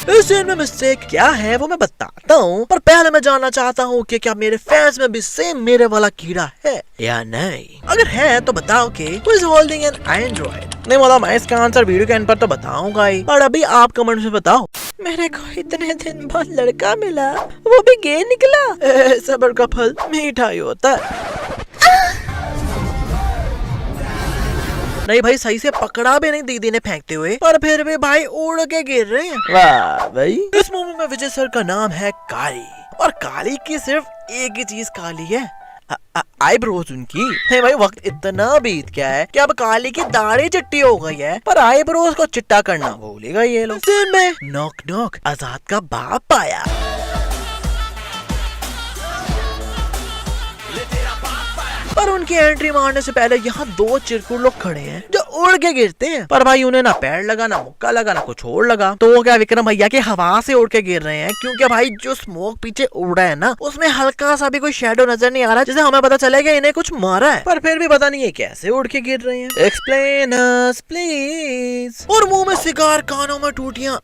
इस सीन में मिस्टेक क्या है वो मैं बताता हूँ, पर पहले मैं जानना चाहता हूँ कि क्या मेरे फैंस में भी सेम मेरे वाला कीड़ा है या नहीं। अगर है तो बताओ कि who is holding N Android. नहीं मतलब मैं इसका आंसर वीडियो के एंड पर तो बताऊंगा ही, और अभी आप कमेंट में बताओ। मेरे को इतने दिन बाद लड़का मिला, वो भी गे निकला। सब्र का फल मीठा ही होता है। नहीं भाई सही से पकड़ा भी नहीं दीदी ने फेंकते हुए, पर फिर भी भाई उड़ के गिर रहे हैं। वाह भाई। इस मूवी में विजय सर का नाम है काली, और काली की सिर्फ एक ही चीज काली है, आईब्रोज उनकी। नहीं भाई वक्त इतना बीत गया है कि अब काली की दाढ़ी चिट्टी हो गई है, पर आईब्रोज को चिट्टा करना भूलेगा ये लोग। फिर में नॉक नॉक आजाद का बाप आया। पर उनकी एंट्री मारने से पहले यहाँ दो चिरकुट लोग खड़े हैं जो उड़ के गिरते हैं, पर भाई उन्हें ना पैर लगा, ना मुक्का लगा, ना कुछ और लगा। तो वो क्या विक्रम भैया के हवा से उड़ के गिर रहे हैं, क्योंकि भाई जो स्मोक पीछे उड़ रहा है ना, उसमें हल्का सा भी कोई शेडो नजर नहीं आ रहा, जिससे हमें पता चलेगा इन्हें कुछ मारा है। पर फिर भी पता नहीं है कैसे उड़ के गिर रहे हैं। Explain us please. और मुंह में सिगार, कानों में टूटियां,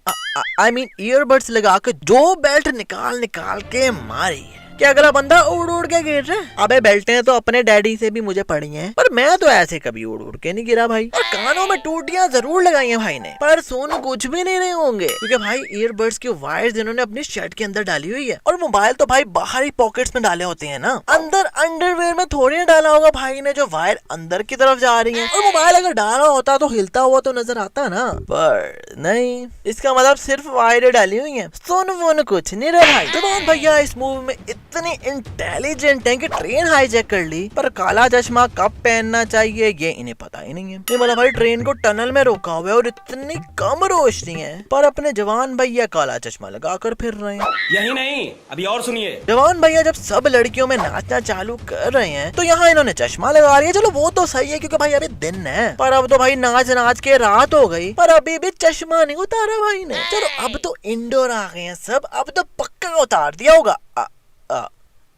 आई मीन ईयरबड्स लगा के जो बेल्ट निकाल निकाल के मारी है कि अगला बंदा उड़ उड़ के गिर रहा है। अबे बेल्टें तो अपने डैडी से भी मुझे पड़ी हैं, पर मैं तो ऐसे कभी उड़ उड़ के नहीं गिरा भाई। और कानों में टूटियां जरूर लगाई हैं भाई ने, पर सुन कुछ भी नहीं रहे होंगे, क्योंकि भाई ईयरबड्स की वायर्स इन्होंने अपनी शर्ट के अंदर डाली हुई है, और मोबाइल तो भाई बाहरी पॉकेट्स में डाले होते हैं ना, अंदर अंडरवेयर में थोड़ी ना डाला होगा भाई ने, जो वायर अंदर की तरफ जा रही है। और मोबाइल अगर डाला होता तो हिलता हुआ तो नजर आता ना, पर नहीं, इसका मतलब सिर्फ वायर डाली हुई है। सुन वोन कुछ नहीं रहा भाई। जवान भैया इस मूवी में इतने इंटेलिजेंट हैं कि ट्रेन हाईजैक कर ली, पर काला चश्मा कब पहनना चाहिए ये इन्हें पता ही नहीं है। ये मतलब भाई ट्रेन को टनल में रोका हुआ है और इतनी कम रोशनी है, पर अपने जवान भैया काला चश्मा लगाकर फिर रहे हैं। यही नहीं, अभी और सुनिए। जवान भैया जब सब लड़कियों में नाचना चालू कर रहे हैं, तो यहाँ इन्होंने चश्मा लगा लिया। चलो वो तो सही है, क्योंकि भाई अभी दिन है, पर अब तो भाई नाच नाच के रात हो गई, पर अभी भी चश्मा नहीं उतारा भाई ने। चलो अब तो इंडोर आ गए हैं सब, अब तो पक्का उतार दिया होगा।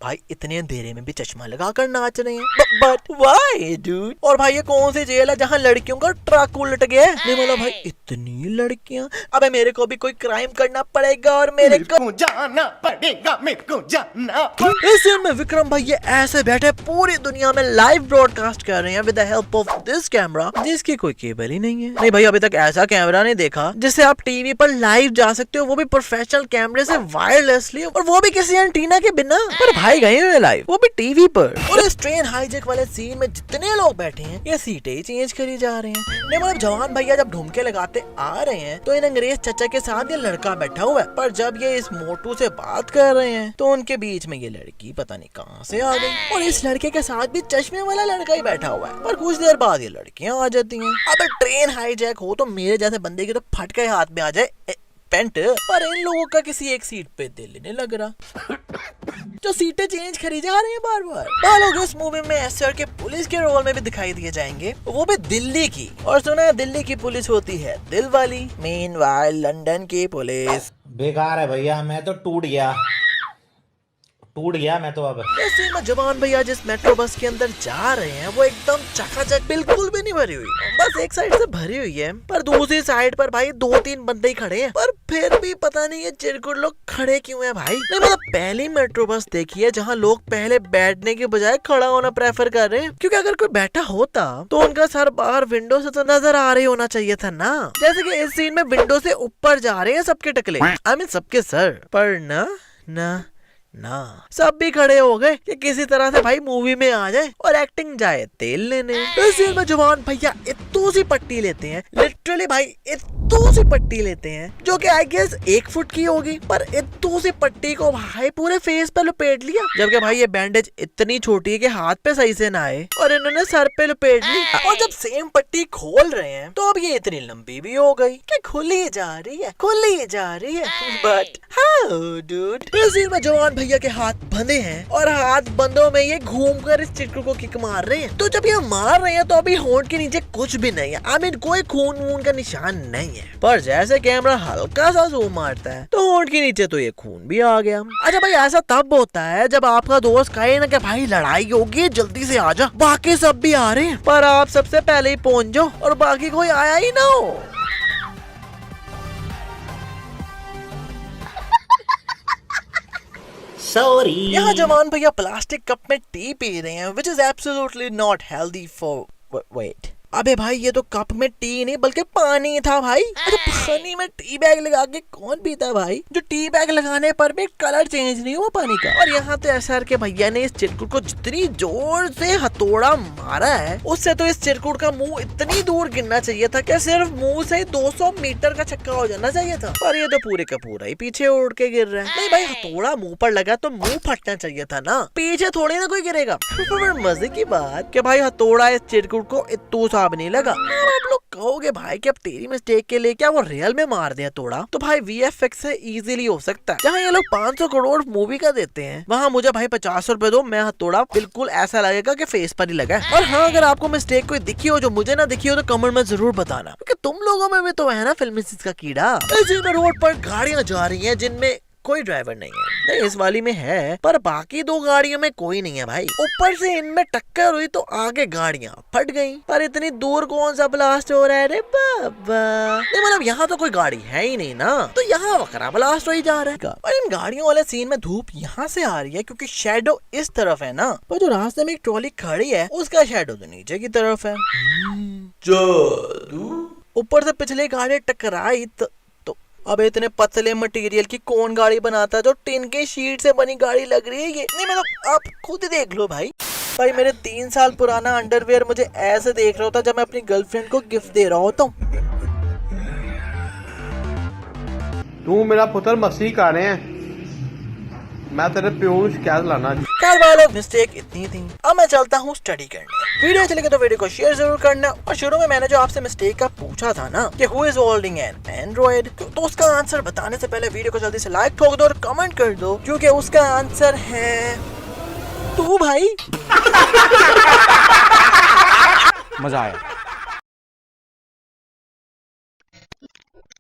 भाई इतने अंधेरे में भी चश्मा लगाकर नाच रहे हैं, बट व्हाई डूड? और भाई ये कौन सी जेल है जहाँ लड़कियों का ट्रक उलट गया है? नहीं बोला भाई इतनी लड़कियाँ, अबे मेरे को भी कोई क्राइम करना पड़ेगा और मेरे को जाना पड़ेगा, मेरे को जाना। इस सीन में विक्रम भाई ये ऐसे बैठे पूरी दुनिया में लाइव ब्रॉडकास्ट कर रहे हैं with the help of this camera, जिसकी कोई केबल ही नहीं है। नहीं भाई अभी तक ऐसा कैमरा नहीं देखा जिससे आप टीवी पर लाइव जा सकते हो, वो भी प्रोफेशनल कैमरे से वायरलेसली, और वो भी किसी एंटीना के बिना। पर भाई गए हुए लाइव, वो भी टीवी पर। और इस ट्रेन हाईजैक वाले सीन में जितने लोग बैठे हैं ये सीटें चेंज करी जा रहे हैं। नहीं मतलब जवान भैया जब ढूंढके लगाते आ रहे हैं तो इन अंग्रेज चचा के साथ ये लड़का बैठा हुआ है, पर जब ये इस मोटू से बात कर रहे हैं तो उनके बीच में ये लड़की पता नहीं कहां से आ गई, और इस लड़के के साथ भी चश्मे वाला लड़का ही बैठा हुआ है। पर कुछ देर बाद ये लड़कियां आ जाती हैं। अब ट्रेन हाईजैक हो तो मेरे जैसे बंदे की तो फटके हाथ में आ जाए पेंट, पर इन लोगों का किसी एक सीट पे दिल नहीं लग रहा, जो सीटें चेंज करी जा रही हैं बार बार। लोग इस मूवी में एसआर के पुलिस के रोल में भी दिखाई दिए जाएंगे, वो भी दिल्ली की, और सुना है दिल्ली की पुलिस होती है दिल वाली। मीनवाइल लंदन की पुलिस बेकार है भैया, मैं तो टूट गया मैं तो। अब ऐसे में जवान भैया जिस मेट्रो बस के अंदर जा रहे हैं वो एकदम चकाचक बिल्कुल भी नहीं भरी हुई, बस एक साइड से भरी हुई है, पर दूसरी साइड पर भाई 2-3 बंदे ही खड़े हैं। पर फिर भी पता नहीं ये चिरकुट लोग खड़े क्यों हैं भाई। नहीं मतलब पहली मेट्रो बस देखी है जहाँ लोग पहले बैठने के बजाय खड़ा होना प्रेफर कर रहे हैं, क्योंकि अगर कोई बैठा होता तो उनका सर बाहर विंडो से तो नजर आ रही होना चाहिए था ना, जैसे कि इस सीन में विंडो से ऊपर जा रहे हैं सबके टकले, आई मीन सबके सर, पर ना सब भी खड़े हो गए कि किसी तरह से भाई मूवी में आ जाए और एक्टिंग जाए तेल लेने। इस सीन में जवान भैया इतू सी पट्टी लेते हैं, लिटरली भाई इतू सी पट्टी लेते हैं, जो कि आई गेस 1 फुट की होगी, पर इतू सी पट्टी को भाई पूरे फेस पे लपेट लिया, जबकि भाई ये बैंडेज इतनी छोटी है कि हाथ पे सही से ना आए, और इन्होंने सर पे लपेट ली। और जब सेम पट्टी खोल रहे हैं तो अब ये इतनी लंबी भी हो गई कि खुली जा रही है, बट हाउ डूड? इस सीन में जवान भैया के हाथ बंधे हैं, और हाथ बंधों में ये घूमकर इस चिरकुट को किक मार रहे हैं। तो जब ये मार रहे हैं तो अभी होंठ के नीचे कुछ भी नहीं है, आई मीन कोई खून वून का निशान नहीं है, पर जैसे कैमरा हल्का सा जूम मारता है तो होंठ के नीचे तो ये खून भी आ गया। अच्छा भाई ऐसा तब होता है जब आपका दोस्त कहे ना कि भाई लड़ाई होगी जल्दी से आ जा, बाकी सब भी आ रहे हैं, पर आप सबसे पहले ही पहुंच जाओ और बाकी कोई आया ही ना हो। सॉरी। यहाँ जवान भैया प्लास्टिक कप में टी पी रहे हैं, which is absolutely not healthy for wait. अबे भाई ये तो कप में टी नहीं बल्कि पानी था भाई। अरे पानी में टी बैग लगा के कौन पीता है भाई? जो टी बैग लगाने पर भी कलर चेंज नहीं हुआ पानी का। और यहाँ तो एसआर के भैया ने इस चिरकुट को जितनी जोर से हथौड़ा मारा है, उससे तो इस चिरकुट का मुंह इतनी दूर गिरना चाहिए था कि सिर्फ मुंह से 200 मीटर का छक्का हो जाना चाहिए था। पर ये तो पूरे का पूरा ही पीछे उड़ के गिर रहा है। नहीं भाई, हथौड़ा मुंह पर लगा तो मुंह फटना चाहिए था ना, पीछे थोड़ी ना कोई गिरेगा। मजे की बात कि भाई हथौड़ा इस चिरकुट को इतू साब नहीं लगा। आप लोग कहोगे भाई कि अब तेरी मिस्टेक के लिए क्या वो रियल में मार दिया तोड़ा? तो भाई VFX से इजीली हो सकता है। जहाँ ये लोग 500 करोड़ मूवी का देते हैं, वहाँ मुझे भाई 50 रुपए दो, मैं हथौड़ा बिल्कुल ऐसा लगेगा कि फेस पर ही लगा है। और हाँ, अगर आपको मिस्टेक कोई दिखी हो जो मुझे ना दिखी हो तो कमेंट में जरूर बताना, क्योंकि तुम लोगों में भी तो है ना फिल्मी चीज का कीड़ा। इसी में रोड पर गाड़ियां जा रही है जिनमें कोई ड्राइवर नहीं है। नहीं, इस वाली में है, पर बाकी 2 गाड़ियों में कोई नहीं है भाई। ऊपर से इनमें टक्कर हुई तो आगे गाड़ियां फट गईं। पर इतनी दूर कौन सा ब्लास्ट हो रहा है रे बाबा? नहीं मतलब यहाँ तो कोई गाड़ी है ही नहीं ना, तो यहाँ वकरा ब्लास्ट हो ही जा रहा है। और इन गाड़ियों वाले सीन में धूप यहाँ से आ रही है क्योंकि शेडो इस तरफ है ना, पर जो रास्ते में एक ट्रॉली खड़ी है उसका शेडो तो नीचे की तरफ है। ऊपर से पिछली गाड़ी टकराई तो अब इतने पतले मटेरियल की कौन गाड़ी बनाता है जो टिन के शीट से बनी गाड़ी लग रही है ये? नहीं मतलब आप खुद ही देख लो भाई। भाई मेरे 3 साल पुराना अंडरवेयर मुझे ऐसे देख रहा होता जब मैं अपनी गर्लफ्रेंड को गिफ्ट दे रहा होता हूँ। तू मेरा पुत्र मसीह कर रहे हैं, मैं तेरे प्यो को शिकायत लाना। खैर वालों, मिस्टेक इतनी थी। अब मैं चलता हूँ स्टडी करने। वीडियो चलेगा तो वीडियो को शेयर जरूर करना। और शुरू में मैंने जो आपसे मिस्टेक का पूछा था ना कि who is holding N Android, तो उसका आंसर बताने से पहले वीडियो को जल्दी से लाइक ठोक दो और कमेंट कर दो, क्योंकि उसका आंसर है तू भाई। मजा आया।